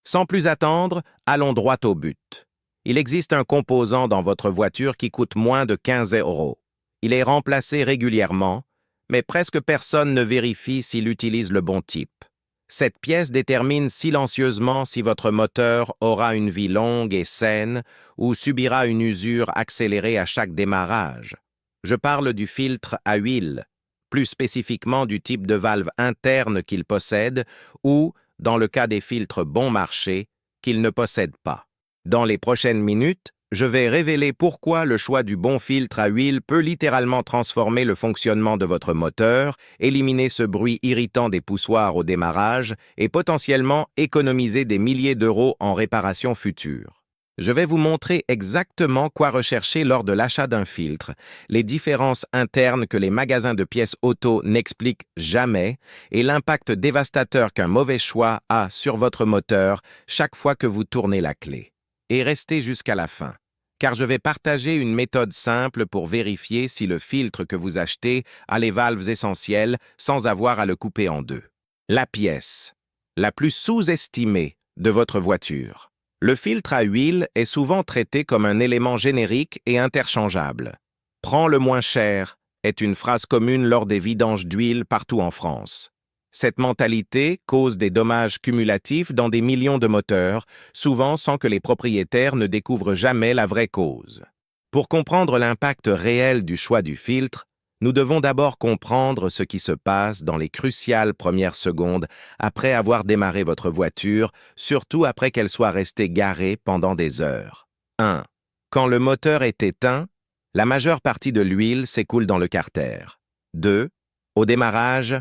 Sans plus attendre, allons droit au but. Il existe un composant dans votre voiture qui coûte moins de 15 euros. Il est remplacé régulièrement, mais presque personne ne vérifie s'il utilise le bon type. Cette pièce détermine silencieusement si votre moteur aura une vie longue et saine ou subira une usure accélérée à chaque démarrage. Je parle du filtre à huile, plus spécifiquement du type de valve interne qu'il possède ou, dans le cas des filtres bon marché, qu'il ne possède pas. Dans les prochaines minutes, je vais révéler pourquoi le choix du bon filtre à huile peut littéralement transformer le fonctionnement de votre moteur, éliminer ce bruit irritant des poussoirs au démarrage et potentiellement économiser des milliers d'euros en réparation future. Je vais vous montrer exactement quoi rechercher lors de l'achat d'un filtre, les différences internes que les magasins de pièces auto n'expliquent jamais et l'impact dévastateur qu'un mauvais choix a sur votre moteur chaque fois que vous tournez la clé. Et restez jusqu'à la fin, car je vais partager une méthode simple pour vérifier si le filtre que vous achetez a les valves essentielles sans avoir à le couper en deux. La pièce la plus sous-estimée de votre voiture. Le filtre à huile est souvent traité comme un élément générique et interchangeable. « Prends le moins cher » est une phrase commune lors des vidanges d'huile partout en France. Cette mentalité cause des dommages cumulatifs dans des millions de moteurs, souvent sans que les propriétaires ne découvrent jamais la vraie cause. Pour comprendre l'impact réel du choix du filtre, nous devons d'abord comprendre ce qui se passe dans les cruciales premières secondes après avoir démarré votre voiture, surtout après qu'elle soit restée garée pendant des heures. 1. Quand le moteur est éteint, la majeure partie de l'huile s'écoule dans le carter. 2. Au démarrage,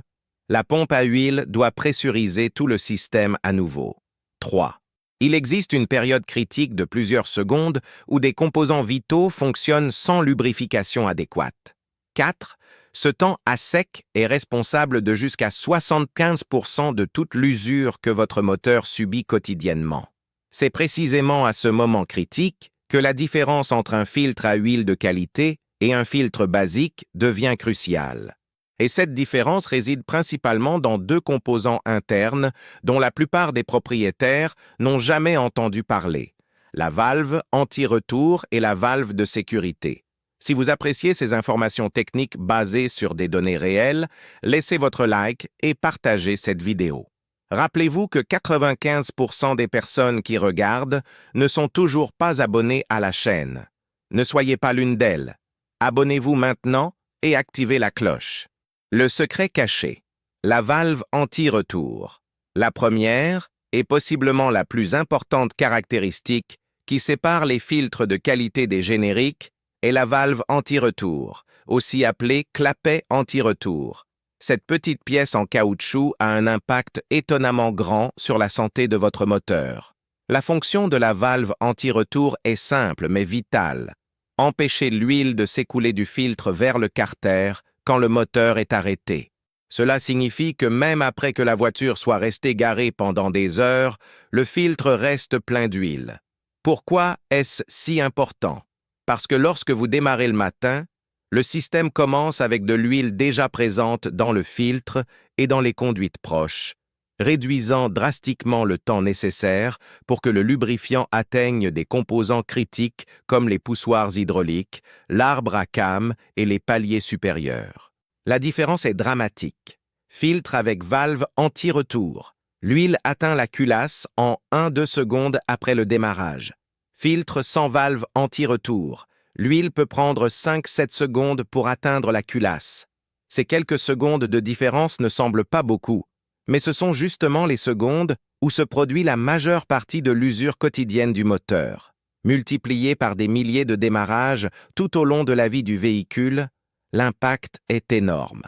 la pompe à huile doit pressuriser tout le système à nouveau. 3. Il existe une période critique de plusieurs secondes où des composants vitaux fonctionnent sans lubrification adéquate. 4. Ce temps à sec est responsable de jusqu'à 75% de toute l'usure que votre moteur subit quotidiennement. C'est précisément à ce moment critique que la différence entre un filtre à huile de qualité et un filtre basique devient cruciale. Et cette différence réside principalement dans deux composants internes dont la plupart des propriétaires n'ont jamais entendu parler, la valve anti-retour et la valve de sécurité. Si vous appréciez ces informations techniques basées sur des données réelles, laissez votre like et partagez cette vidéo. Rappelez-vous que 95% des personnes qui regardent ne sont toujours pas abonnées à la chaîne. Ne soyez pas l'une d'elles. Abonnez-vous maintenant et activez la cloche. Le secret caché. La valve anti-retour. La première, et possiblement la plus importante caractéristique qui sépare les filtres de qualité des génériques, est la valve anti-retour, aussi appelée clapet anti-retour. Cette petite pièce en caoutchouc a un impact étonnamment grand sur la santé de votre moteur. La fonction de la valve anti-retour est simple mais vitale. Empêcher l'huile de s'écouler du filtre vers le carter quand le moteur est arrêté. Cela signifie que même après que la voiture soit restée garée pendant des heures, le filtre reste plein d'huile. Pourquoi est-ce si important? Parce que lorsque vous démarrez le matin, le système commence avec de l'huile déjà présente dans le filtre et dans les conduites proches, réduisant drastiquement le temps nécessaire pour que le lubrifiant atteigne des composants critiques comme les poussoirs hydrauliques, l'arbre à cames et les paliers supérieurs. La différence est dramatique. Filtre avec valve anti-retour. L'huile atteint la culasse en 1-2 secondes après le démarrage. Filtre sans valve anti-retour. L'huile peut prendre 5-7 secondes pour atteindre la culasse. Ces quelques secondes de différence ne semblent pas beaucoup, mais ce sont justement les secondes où se produit la majeure partie de l'usure quotidienne du moteur. Multiplié par des milliers de démarrages tout au long de la vie du véhicule, l'impact est énorme.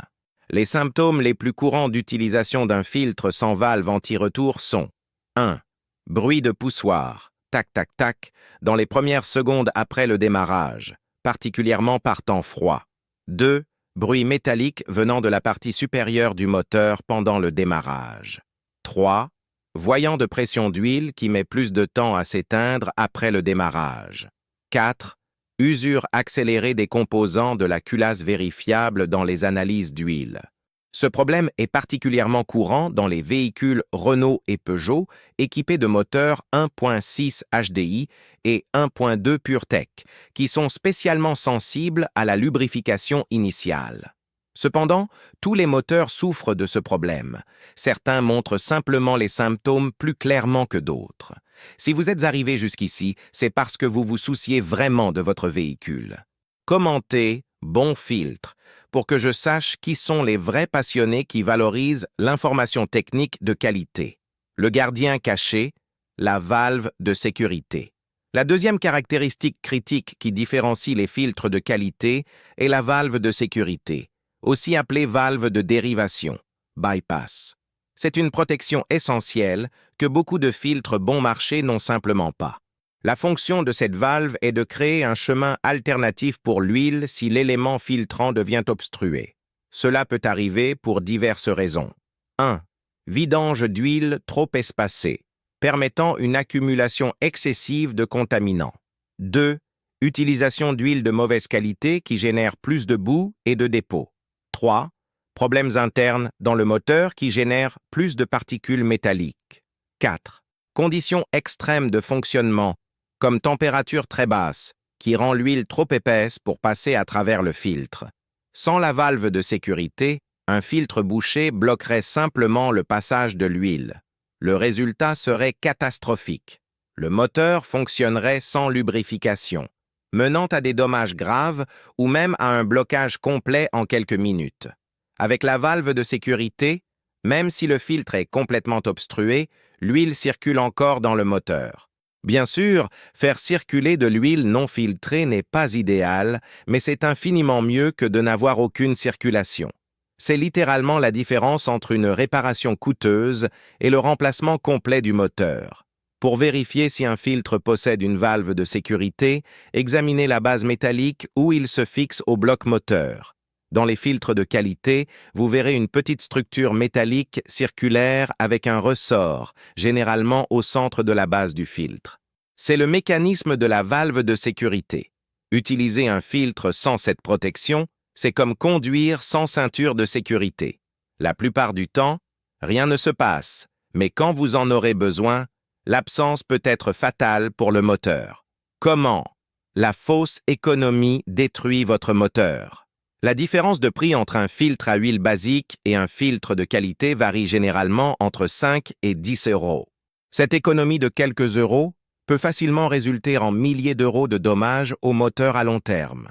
Les symptômes les plus courants d'utilisation d'un filtre sans valve anti-retour sont 1. Bruit de poussoir. Tac, tac, tac, dans les premières secondes après le démarrage, particulièrement par temps froid. 2. Bruit métallique venant de la partie supérieure du moteur pendant le démarrage. 3. Voyant de pression d'huile qui met plus de temps à s'éteindre après le démarrage. 4. Usure accélérée des composants de la culasse vérifiable dans les analyses d'huile. Ce problème est particulièrement courant dans les véhicules Renault et Peugeot équipés de moteurs 1.6 HDI et 1.2 PureTech, qui sont spécialement sensibles à la lubrification initiale. Cependant, tous les moteurs souffrent de ce problème. Certains montrent simplement les symptômes plus clairement que d'autres. Si vous êtes arrivé jusqu'ici, c'est parce que vous vous souciez vraiment de votre véhicule. Commentez « Bon filtre » pour que je sache qui sont les vrais passionnés qui valorisent l'information technique de qualité. Le gardien caché, la valve de sécurité. La deuxième caractéristique critique qui différencie les filtres de qualité est la valve de sécurité, aussi appelée valve de dérivation, bypass. C'est une protection essentielle que beaucoup de filtres bon marché n'ont simplement pas. La fonction de cette valve est de créer un chemin alternatif pour l'huile si l'élément filtrant devient obstrué. Cela peut arriver pour diverses raisons. 1. Vidange d'huile trop espacée, permettant une accumulation excessive de contaminants. 2. Utilisation d'huile de mauvaise qualité qui génère plus de boue et de dépôts. 3. Problèmes internes dans le moteur qui génèrent plus de particules métalliques. 4. Conditions extrêmes de fonctionnement, comme température très basse, qui rend l'huile trop épaisse pour passer à travers le filtre. Sans la valve de sécurité, un filtre bouché bloquerait simplement le passage de l'huile. Le résultat serait catastrophique. Le moteur fonctionnerait sans lubrification, menant à des dommages graves ou même à un blocage complet en quelques minutes. Avec la valve de sécurité, même si le filtre est complètement obstrué, l'huile circule encore dans le moteur. Bien sûr, faire circuler de l'huile non filtrée n'est pas idéal, mais c'est infiniment mieux que de n'avoir aucune circulation. C'est littéralement la différence entre une réparation coûteuse et le remplacement complet du moteur. Pour vérifier si un filtre possède une valve de sécurité, examinez la base métallique où il se fixe au bloc moteur. Dans les filtres de qualité, vous verrez une petite structure métallique circulaire avec un ressort, généralement au centre de la base du filtre. C'est le mécanisme de la valve de sécurité. Utiliser un filtre sans cette protection, c'est comme conduire sans ceinture de sécurité. La plupart du temps, rien ne se passe, mais quand vous en aurez besoin, l'absence peut être fatale pour le moteur. Comment? La fausse économie détruit votre moteur. La différence de prix entre un filtre à huile basique et un filtre de qualité varie généralement entre 5 et 10 euros. Cette économie de quelques euros peut facilement résulter en milliers d'euros de dommages au moteur à long terme.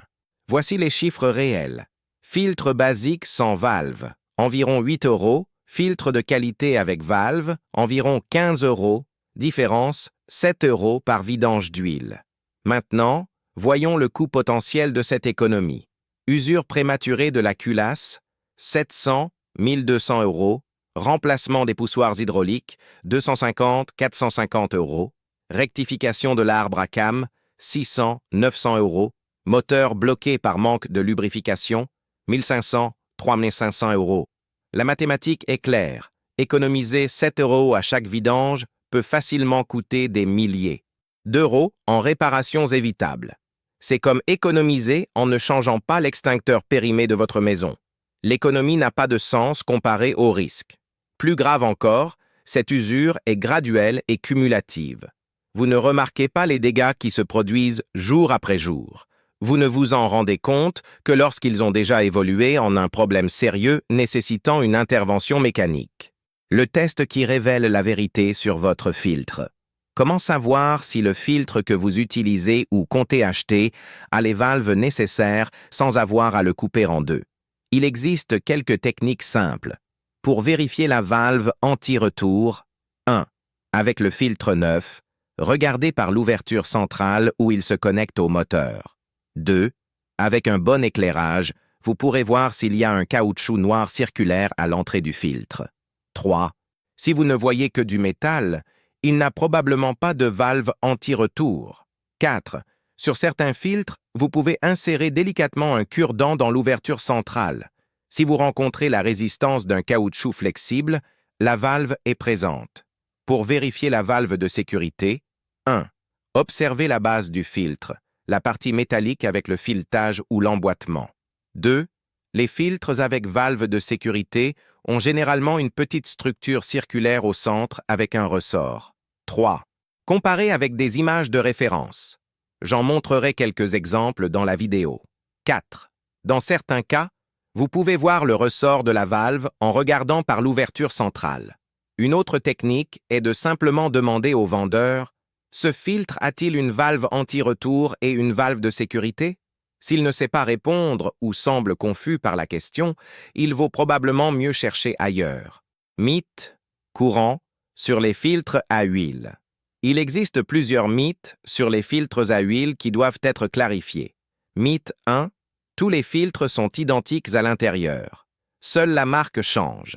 Voici les chiffres réels. Filtre basique sans valve, environ 8 euros. Filtre de qualité avec valve, environ 15 euros. Différence, 7 euros par vidange d'huile. Maintenant, voyons le coût potentiel de cette économie. Usure prématurée de la culasse, 700-1200 euros. Remplacement des poussoirs hydrauliques, 250-450 euros. Rectification de l'arbre à cam, 600-900 euros. Moteur bloqué par manque de lubrification, 1500-3500 euros. La mathématique est claire. Économiser 7 euros à chaque vidange peut facilement coûter des milliers d'euros en réparations évitables. C'est comme économiser en ne changeant pas l'extincteur périmé de votre maison. L'économie n'a pas de sens comparée au risque. Plus grave encore, cette usure est graduelle et cumulative. Vous ne remarquez pas les dégâts qui se produisent jour après jour. Vous ne vous en rendez compte que lorsqu'ils ont déjà évolué en un problème sérieux nécessitant une intervention mécanique. Le test qui révèle la vérité sur votre filtre. Comment savoir si le filtre que vous utilisez ou comptez acheter a les valves nécessaires sans avoir à le couper en deux? Il existe quelques techniques simples. Pour vérifier la valve anti-retour, 1. Avec le filtre neuf, regardez par l'ouverture centrale où il se connecte au moteur. 2. Avec un bon éclairage, vous pourrez voir s'il y a un caoutchouc noir circulaire à l'entrée du filtre. 3. Si vous ne voyez que du métal, il n'a probablement pas de valve anti-retour. 4. Sur certains filtres, vous pouvez insérer délicatement un cure-dent dans l'ouverture centrale. Si vous rencontrez la résistance d'un caoutchouc flexible, la valve est présente. Pour vérifier la valve de sécurité, 1. Observez la base du filtre, la partie métallique avec le filetage ou l'emboîtement. 2. Les filtres avec valve de sécurité ont généralement une petite structure circulaire au centre avec un ressort. 3. Comparez avec des images de référence. J'en montrerai quelques exemples dans la vidéo. 4. Dans certains cas, vous pouvez voir le ressort de la valve en regardant par l'ouverture centrale. Une autre technique est de simplement demander au vendeur « Ce filtre a-t-il une valve anti-retour et une valve de sécurité ?» S'il ne sait pas répondre ou semble confus par la question, il vaut probablement mieux chercher ailleurs. Mythe courant sur les filtres à huile. Il existe plusieurs mythes sur les filtres à huile qui doivent être clarifiés. Mythe 1. Tous les filtres sont identiques à l'intérieur. Seule la marque change.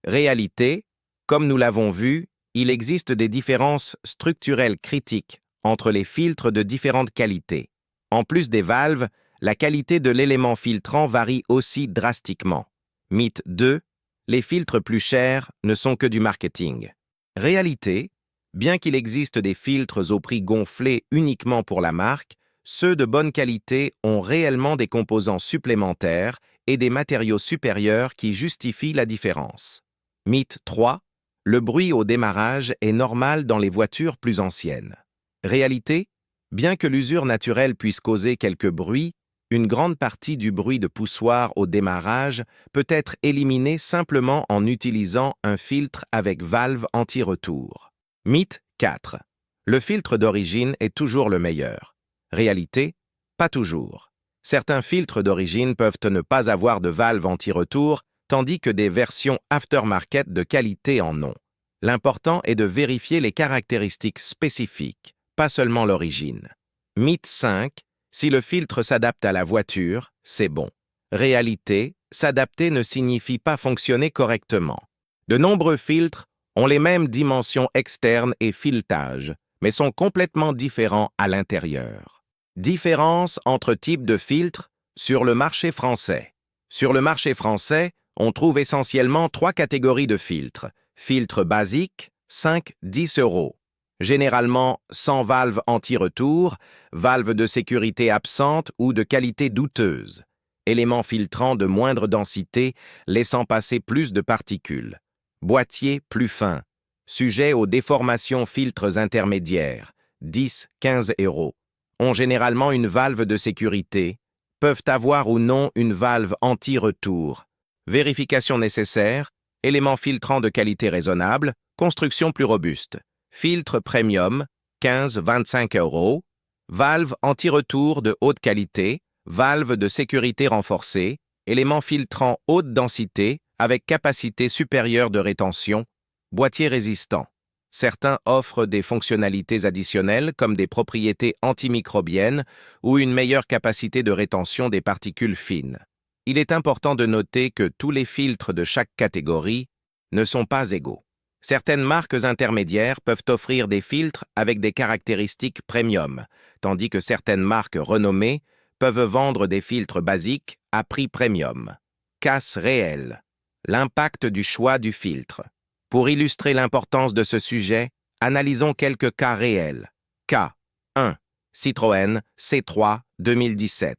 Réalité, comme nous l'avons vu, il existe des différences structurelles critiques entre les filtres de différentes qualités. En plus des valves, la qualité de l'élément filtrant varie aussi drastiquement. Mythe 2. Les filtres plus chers ne sont que du marketing. Réalité, bien qu'il existe des filtres au prix gonflé uniquement pour la marque, ceux de bonne qualité ont réellement des composants supplémentaires et des matériaux supérieurs qui justifient la différence. Mythe 3. Le bruit au démarrage est normal dans les voitures plus anciennes. Réalité, bien que l'usure naturelle puisse causer quelques bruits, une grande partie du bruit de poussoir au démarrage peut être éliminée simplement en utilisant un filtre avec valve anti-retour. Mythe 4. Le filtre d'origine est toujours le meilleur. Réalité, pas toujours. Certains filtres d'origine peuvent ne pas avoir de valve anti-retour, tandis que des versions aftermarket de qualité en ont. L'important est de vérifier les caractéristiques spécifiques, pas seulement l'origine. Mythe 5. Si le filtre s'adapte à la voiture, c'est bon. Réalité, s'adapter ne signifie pas fonctionner correctement. De nombreux filtres ont les mêmes dimensions externes et filetage, mais sont complètement différents à l'intérieur. Différence entre types de filtres sur le marché français. Sur le marché français, on trouve essentiellement 3 catégories de filtres. Filtre basique, 5-10 euros. Généralement sans valve anti-retour, valve de sécurité absente ou de qualité douteuse. Éléments filtrants de moindre densité, laissant passer plus de particules. Boîtier plus fin. Sujet aux déformations filtres intermédiaires, 10-15 euros. Ont généralement une valve de sécurité, peuvent avoir ou non une valve anti-retour. Vérification nécessaire, éléments filtrants de qualité raisonnable, construction plus robuste. Filtre premium, 15-25 euros. Valve anti-retour de haute qualité, valve de sécurité renforcée, éléments filtrants haute densité avec capacité supérieure de rétention, boîtier résistant. Certains offrent des fonctionnalités additionnelles comme des propriétés antimicrobiennes ou une meilleure capacité de rétention des particules fines. Il est important de noter que tous les filtres de chaque catégorie ne sont pas égaux. Certaines marques intermédiaires peuvent offrir des filtres avec des caractéristiques premium, tandis que certaines marques renommées peuvent vendre des filtres basiques à prix premium. Casse réelle. L'impact du choix du filtre. Pour illustrer l'importance de ce sujet, analysons quelques cas réels. Cas 1. Citroën C3 2017.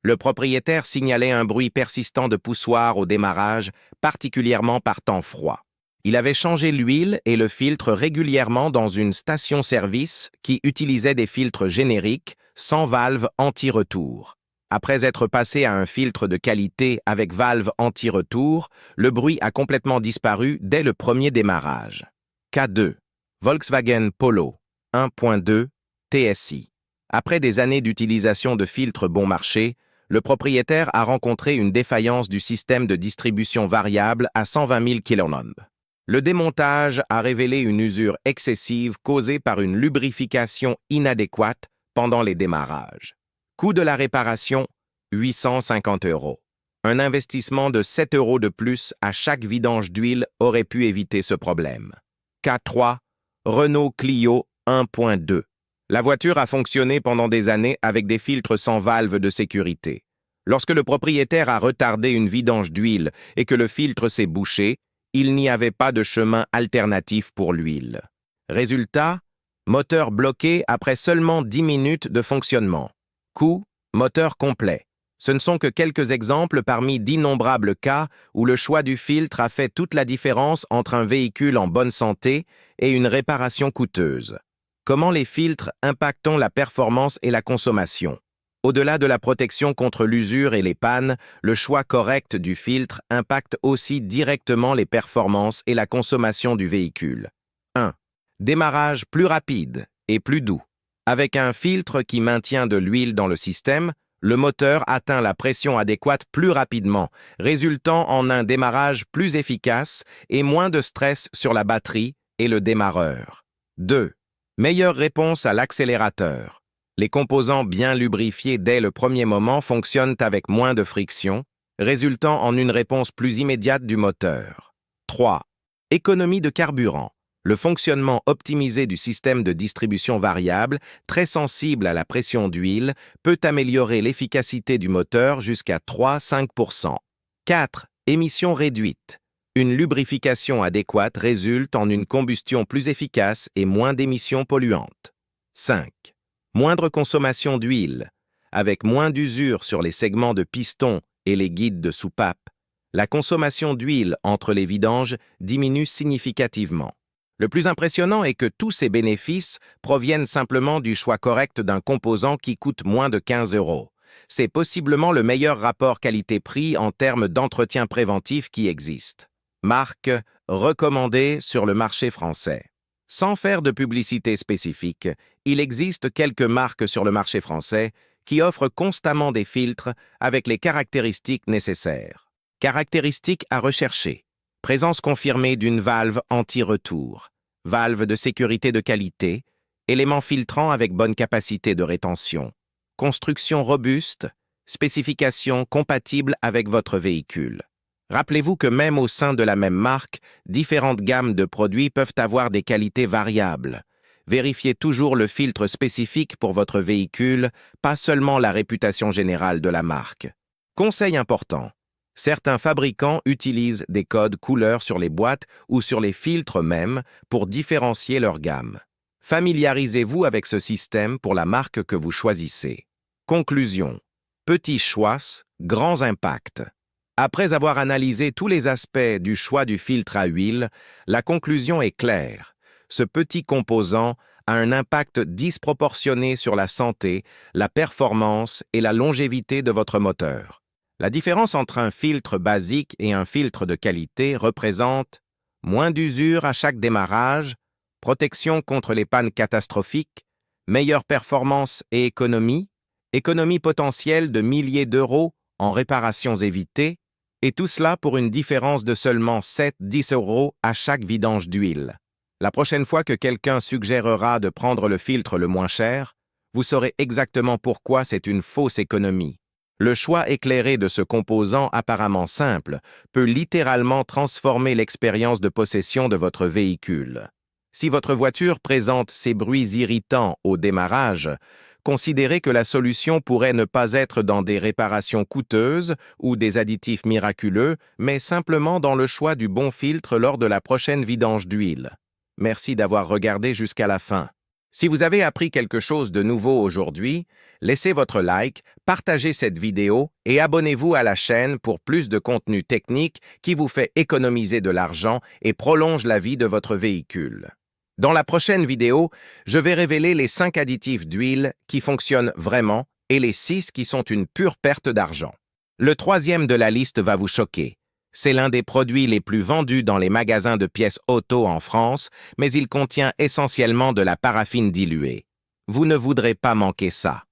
Le propriétaire signalait un bruit persistant de poussoir au démarrage, particulièrement par temps froid. Il avait changé l'huile et le filtre régulièrement dans une station-service qui utilisait des filtres génériques sans valve anti-retour. Après être passé à un filtre de qualité avec valve anti-retour, le bruit a complètement disparu dès le premier démarrage. Cas 2. Volkswagen Polo 1.2 TSI. Après des années d'utilisation de filtres bon marché, le propriétaire a rencontré une défaillance du système de distribution variable à 120 000 kΩ. Le démontage a révélé une usure excessive causée par une lubrification inadéquate pendant les démarrages. Coût de la réparation, 850 euros. Un investissement de 7 euros de plus à chaque vidange d'huile aurait pu éviter ce problème. Cas 3. Renault Clio 1.2. La voiture a fonctionné pendant des années avec des filtres sans valve de sécurité. Lorsque le propriétaire a retardé une vidange d'huile et que le filtre s'est bouché, il n'y avait pas de chemin alternatif pour l'huile. Résultat, moteur bloqué après seulement 10 minutes de fonctionnement. Coût, moteur complet. Ce ne sont que quelques exemples parmi d'innombrables cas où le choix du filtre a fait toute la différence entre un véhicule en bonne santé et une réparation coûteuse. Comment les filtres impactent la performance et la consommation? Au-delà de la protection contre l'usure et les pannes, le choix correct du filtre impacte aussi directement les performances et la consommation du véhicule. 1. Démarrage plus rapide et plus doux. Avec un filtre qui maintient de l'huile dans le système, le moteur atteint la pression adéquate plus rapidement, résultant en un démarrage plus efficace et moins de stress sur la batterie et le démarreur. 2. Meilleure réponse à l'accélérateur. Les composants bien lubrifiés dès le premier moment fonctionnent avec moins de friction, résultant en une réponse plus immédiate du moteur. 3. Économie de carburant. Le fonctionnement optimisé du système de distribution variable, très sensible à la pression d'huile, peut améliorer l'efficacité du moteur jusqu'à 3-5%. 4. Émissions réduites. Une lubrification adéquate résulte en une combustion plus efficace et moins d'émissions polluantes. 5. Moindre consommation d'huile. Avec moins d'usure sur les segments de piston et les guides de soupape, la consommation d'huile entre les vidanges diminue significativement. Le plus impressionnant est que tous ces bénéfices proviennent simplement du choix correct d'un composant qui coûte moins de 15 €. C'est possiblement le meilleur rapport qualité-prix en termes d'entretien préventif qui existe. Marque recommandée sur le marché français. Sans faire de publicité spécifique, il existe quelques marques sur le marché français qui offrent constamment des filtres avec les caractéristiques nécessaires. Caractéristiques à rechercher. Présence confirmée d'une valve anti-retour, valve de sécurité de qualité, éléments filtrants avec bonne capacité de rétention, construction robuste, spécifications compatibles avec votre véhicule. Rappelez-vous que même au sein de la même marque, différentes gammes de produits peuvent avoir des qualités variables. Vérifiez toujours le filtre spécifique pour votre véhicule, pas seulement la réputation générale de la marque. Conseil important. Certains fabricants utilisent des codes couleurs sur les boîtes ou sur les filtres même pour différencier leur gamme. Familiarisez-vous avec ce système pour la marque que vous choisissez. Conclusion. Petits choix, grands impacts. Après avoir analysé tous les aspects du choix du filtre à huile, la conclusion est claire. Ce petit composant a un impact disproportionné sur la santé, la performance et la longévité de votre moteur. La différence entre un filtre basique et un filtre de qualité représente moins d'usure à chaque démarrage, protection contre les pannes catastrophiques, meilleure performance et économie potentielle de milliers d'euros en réparations évitées, et tout cela pour une différence de seulement 7-10 € à chaque vidange d'huile. La prochaine fois que quelqu'un suggérera de prendre le filtre le moins cher, vous saurez exactement pourquoi c'est une fausse économie. Le choix éclairé de ce composant apparemment simple peut littéralement transformer l'expérience de possession de votre véhicule. Si votre voiture présente ces bruits irritants au démarrage, considérez que la solution pourrait ne pas être dans des réparations coûteuses ou des additifs miraculeux, mais simplement dans le choix du bon filtre lors de la prochaine vidange d'huile. Merci d'avoir regardé jusqu'à la fin. Si vous avez appris quelque chose de nouveau aujourd'hui, laissez votre like, partagez cette vidéo et abonnez-vous à la chaîne pour plus de contenu technique qui vous fait économiser de l'argent et prolonge la vie de votre véhicule. Dans la prochaine vidéo, je vais révéler les 5 additifs d'huile qui fonctionnent vraiment et les 6 qui sont une pure perte d'argent. Le 3e de la liste va vous choquer. C'est l'un des produits les plus vendus dans les magasins de pièces auto en France, mais il contient essentiellement de la paraffine diluée. Vous ne voudrez pas manquer ça.